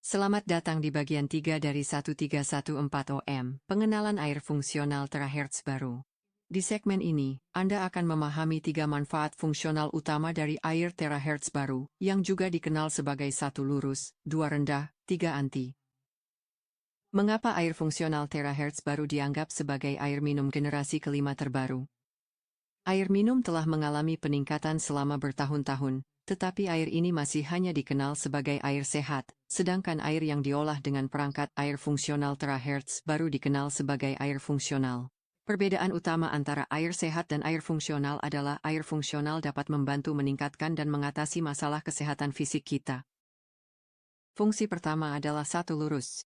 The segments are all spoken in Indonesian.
Selamat datang di bagian 3 dari 1314 OM, pengenalan air fungsional terahertz baru. Di segmen ini, Anda akan memahami 3 manfaat fungsional utama dari air terahertz baru, yang juga dikenal sebagai 1 lurus, 2 rendah, 3 anti. Mengapa air fungsional terahertz baru dianggap sebagai air minum generasi kelima terbaru? Air minum telah mengalami peningkatan selama bertahun-tahun, tetapi air ini masih hanya dikenal sebagai air sehat, sedangkan air yang diolah dengan perangkat air fungsional terahertz baru dikenal sebagai air fungsional. Perbedaan utama antara air sehat dan air fungsional adalah air fungsional dapat membantu meningkatkan dan mengatasi masalah kesehatan fisik kita. Fungsi pertama adalah 1 lurus.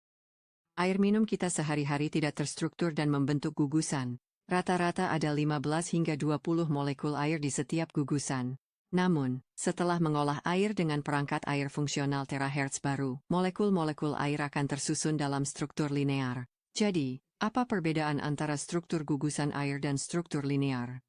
Air minum kita sehari-hari tidak terstruktur dan membentuk gugusan. Rata-rata ada 15 hingga 20 molekul air di setiap gugusan. Namun, setelah mengolah air dengan perangkat air fungsional terahertz baru, molekul-molekul air akan tersusun dalam struktur linear. Jadi, apa perbedaan antara struktur gugusan air dan struktur linear?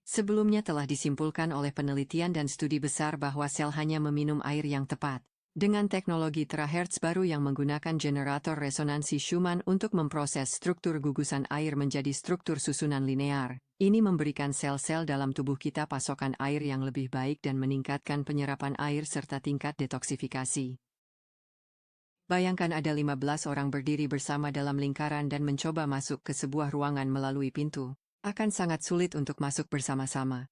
Sebelumnya telah disimpulkan oleh penelitian dan studi besar bahwa sel hanya meminum air yang tepat. Dengan teknologi terahertz baru yang menggunakan generator resonansi Schumann untuk memproses struktur gugusan air menjadi struktur susunan linear, ini memberikan sel-sel dalam tubuh kita pasokan air yang lebih baik dan meningkatkan penyerapan air serta tingkat detoksifikasi. Bayangkan ada 15 orang berdiri bersama dalam lingkaran dan mencoba masuk ke sebuah ruangan melalui pintu. Akan sangat sulit untuk masuk bersama-sama.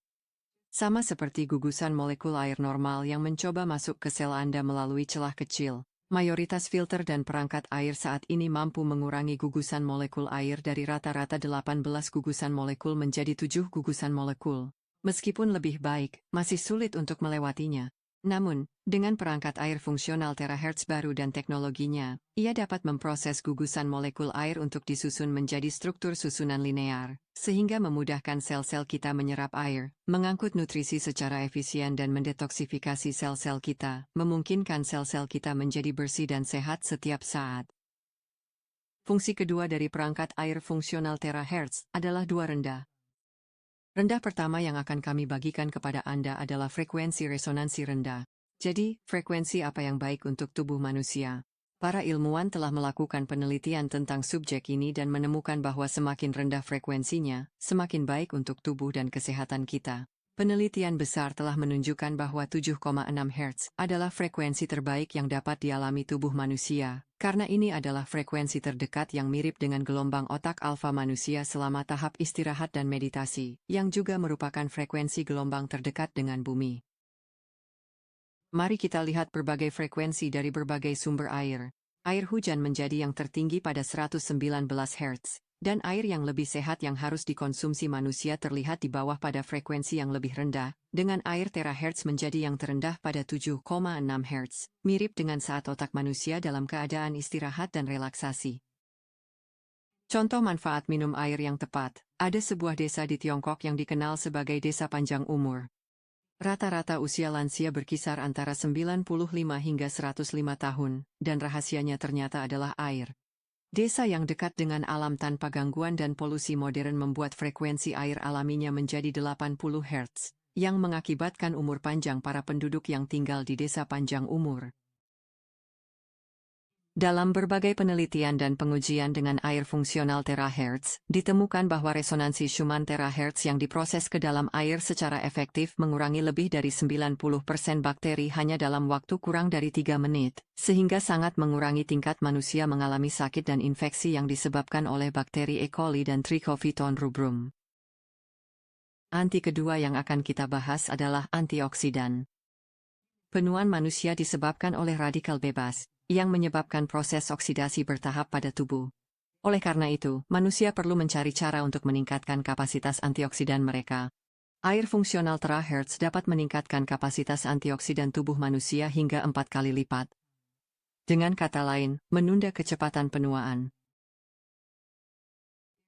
Sama seperti gugusan molekul air normal yang mencoba masuk ke sel Anda melalui celah kecil, mayoritas filter dan perangkat air saat ini mampu mengurangi gugusan molekul air dari rata-rata 18 gugusan molekul menjadi 7 gugusan molekul. Meskipun lebih baik, masih sulit untuk melewatinya. Namun, dengan perangkat air fungsional terahertz baru dan teknologinya, ia dapat memproses gugusan molekul air untuk disusun menjadi struktur susunan linear, sehingga memudahkan sel-sel kita menyerap air, mengangkut nutrisi secara efisien dan mendetoksifikasi sel-sel kita, memungkinkan sel-sel kita menjadi bersih dan sehat setiap saat. Fungsi kedua dari perangkat air fungsional terahertz adalah 2 rendah. Rendah pertama yang akan kami bagikan kepada Anda adalah frekuensi resonansi rendah. Jadi, frekuensi apa yang baik untuk tubuh manusia? Para ilmuwan telah melakukan penelitian tentang subjek ini dan menemukan bahwa semakin rendah frekuensinya, semakin baik untuk tubuh dan kesehatan kita. Penelitian besar telah menunjukkan bahwa 7,6 Hz adalah frekuensi terbaik yang dapat dialami tubuh manusia, karena ini adalah frekuensi terdekat yang mirip dengan gelombang otak alfa manusia selama tahap istirahat dan meditasi, yang juga merupakan frekuensi gelombang terdekat dengan bumi. Mari kita lihat berbagai frekuensi dari berbagai sumber air. Air hujan menjadi yang tertinggi pada 119 Hz, dan air yang lebih sehat yang harus dikonsumsi manusia terlihat di bawah pada frekuensi yang lebih rendah, dengan air terahertz menjadi yang terendah pada 7,6 Hz, mirip dengan saat otak manusia dalam keadaan istirahat dan relaksasi. Contoh manfaat minum air yang tepat, ada sebuah desa di Tiongkok yang dikenal sebagai desa panjang umur. Rata-rata usia lansia berkisar antara 95 hingga 105 tahun, dan rahasianya ternyata adalah air. Desa yang dekat dengan alam tanpa gangguan dan polusi modern membuat frekuensi air alaminya menjadi 80 Hz, yang mengakibatkan umur panjang para penduduk yang tinggal di desa panjang umur. Dalam berbagai penelitian dan pengujian dengan air fungsional terahertz, ditemukan bahwa resonansi Schumann terahertz yang diproses ke dalam air secara efektif mengurangi lebih dari 90% bakteri hanya dalam waktu kurang dari 3 menit, sehingga sangat mengurangi tingkat manusia mengalami sakit dan infeksi yang disebabkan oleh bakteri E. coli dan Trichofiton rubrum. Anti kedua yang akan kita bahas adalah antioksidan. Penuaan manusia disebabkan oleh radikal bebas, yang menyebabkan proses oksidasi bertahap pada tubuh. Oleh karena itu, manusia perlu mencari cara untuk meningkatkan kapasitas antioksidan mereka. Air fungsional terahertz dapat meningkatkan kapasitas antioksidan tubuh manusia hingga 4 kali lipat. Dengan kata lain, menunda kecepatan penuaan.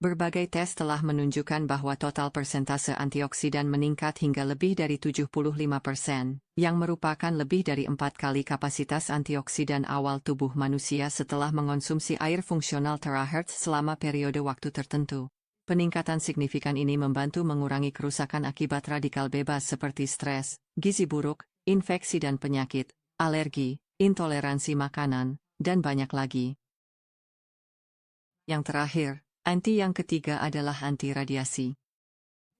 Berbagai tes telah menunjukkan bahwa total persentase antioksidan meningkat hingga lebih dari 75%, yang merupakan lebih dari 4 kali kapasitas antioksidan awal tubuh manusia setelah mengonsumsi air fungsional terahertz selama periode waktu tertentu. Peningkatan signifikan ini membantu mengurangi kerusakan akibat radikal bebas seperti stres, gizi buruk, infeksi dan penyakit, alergi, intoleransi makanan, dan banyak lagi. Yang terakhir, anti yang ketiga adalah anti radiasi.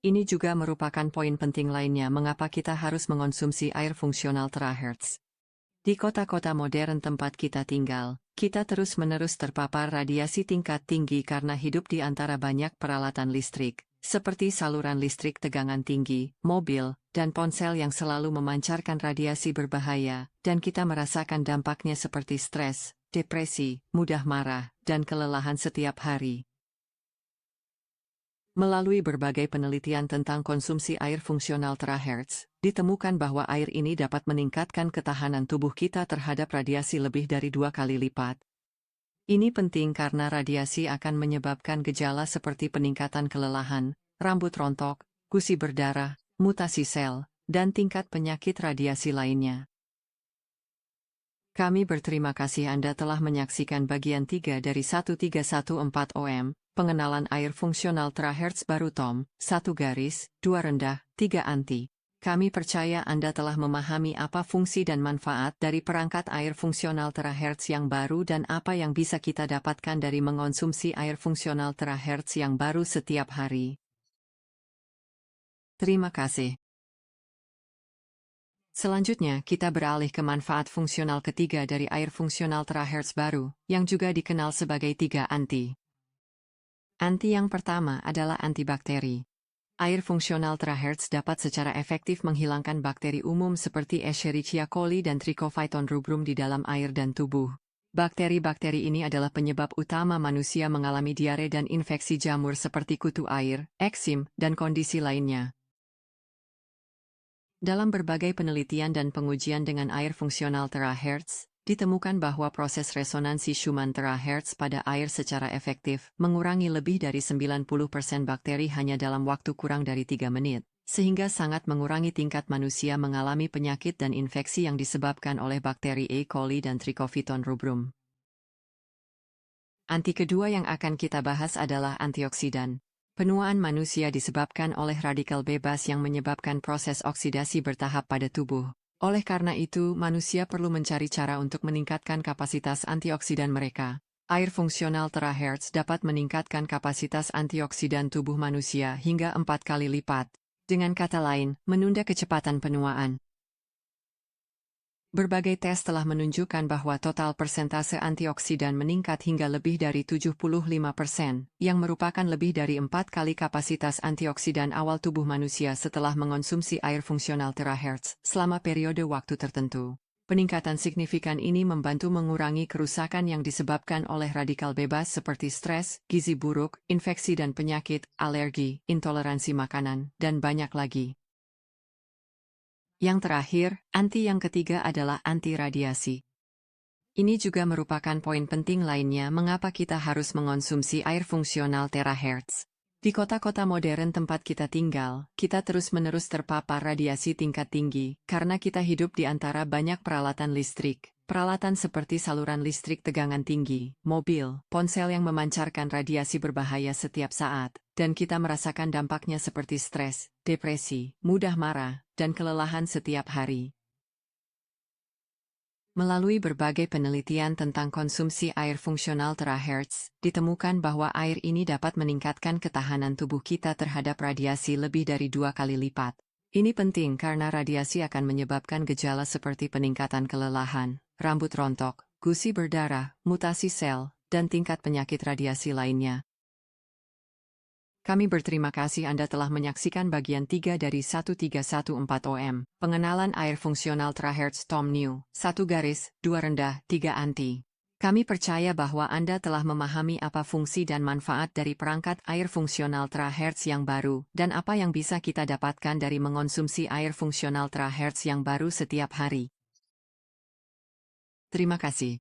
Ini juga merupakan poin penting lainnya mengapa kita harus mengonsumsi air fungsional terahertz. Di kota-kota modern tempat kita tinggal, kita terus-menerus terpapar radiasi tingkat tinggi karena hidup di antara banyak peralatan listrik, seperti saluran listrik tegangan tinggi, mobil, dan ponsel yang selalu memancarkan radiasi berbahaya, dan kita merasakan dampaknya seperti stres, depresi, mudah marah, dan kelelahan setiap hari. Melalui berbagai penelitian tentang konsumsi air fungsional terahertz, ditemukan bahwa air ini dapat meningkatkan ketahanan tubuh kita terhadap radiasi lebih dari 2 kali lipat. Ini penting karena radiasi akan menyebabkan gejala seperti peningkatan kelelahan, rambut rontok, gusi berdarah, mutasi sel, dan tingkat penyakit radiasi lainnya. Kami berterima kasih Anda telah menyaksikan bagian 3 dari 1314 OM, pengenalan air fungsional terahertz baru TOM, 1 garis, 2 rendah, 3 anti. Kami percaya Anda telah memahami apa fungsi dan manfaat dari perangkat air fungsional terahertz yang baru dan apa yang bisa kita dapatkan dari mengonsumsi air fungsional terahertz yang baru setiap hari. Terima kasih. Selanjutnya, kita beralih ke manfaat fungsional ketiga dari air fungsional terahertz baru, yang juga dikenal sebagai 3 anti. Anti yang pertama adalah antibakteri. Air fungsional terahertz dapat secara efektif menghilangkan bakteri umum seperti Escherichia coli dan Trichophyton rubrum di dalam air dan tubuh. Bakteri-bakteri ini adalah penyebab utama manusia mengalami diare dan infeksi jamur seperti kutu air, eksim, dan kondisi lainnya. Dalam berbagai penelitian dan pengujian dengan air fungsional terahertz, ditemukan bahwa proses resonansi Schumann terahertz pada air secara efektif mengurangi lebih dari 90% bakteri hanya dalam waktu kurang dari 3 menit, sehingga sangat mengurangi tingkat manusia mengalami penyakit dan infeksi yang disebabkan oleh bakteri E. coli dan Trichophyton rubrum. Anti kedua yang akan kita bahas adalah antioksidan. Penuaan manusia disebabkan oleh radikal bebas yang menyebabkan proses oksidasi bertahap pada tubuh. Oleh karena itu, manusia perlu mencari cara untuk meningkatkan kapasitas antioksidan mereka. Air fungsional terahertz dapat meningkatkan kapasitas antioksidan tubuh manusia hingga 4 kali lipat. Dengan kata lain, menunda kecepatan penuaan. Berbagai tes telah menunjukkan bahwa total persentase antioksidan meningkat hingga lebih dari 75%, yang merupakan lebih dari 4 kali kapasitas antioksidan awal tubuh manusia setelah mengonsumsi air fungsional terahertz selama periode waktu tertentu. Peningkatan signifikan ini membantu mengurangi kerusakan yang disebabkan oleh radikal bebas seperti stres, gizi buruk, infeksi dan penyakit, alergi, intoleransi makanan, dan banyak lagi. Yang terakhir, anti yang ketiga adalah anti radiasi. Ini juga merupakan poin penting lainnya mengapa kita harus mengonsumsi air fungsional terahertz. Di kota-kota modern tempat kita tinggal, kita terus-menerus terpapar radiasi tingkat tinggi karena kita hidup di antara banyak peralatan listrik. Peralatan seperti saluran listrik tegangan tinggi, mobil, ponsel yang memancarkan radiasi berbahaya setiap saat, dan kita merasakan dampaknya seperti stres, depresi, mudah marah, dan kelelahan setiap hari. Melalui berbagai penelitian tentang konsumsi air fungsional terahertz, ditemukan bahwa air ini dapat meningkatkan ketahanan tubuh kita terhadap radiasi lebih dari 2 kali lipat. Ini penting karena radiasi akan menyebabkan gejala seperti peningkatan kelelahan, rambut rontok, gusi berdarah, mutasi sel, dan tingkat penyakit radiasi lainnya. Kami berterima kasih Anda telah menyaksikan bagian 3 dari 1314 OM, pengenalan air fungsional terahertz TOM New, 1 garis, 2 rendah, 3 anti. Kami percaya bahwa Anda telah memahami apa fungsi dan manfaat dari perangkat air fungsional terahertz yang baru, dan apa yang bisa kita dapatkan dari mengonsumsi air fungsional terahertz yang baru setiap hari. Terima kasih.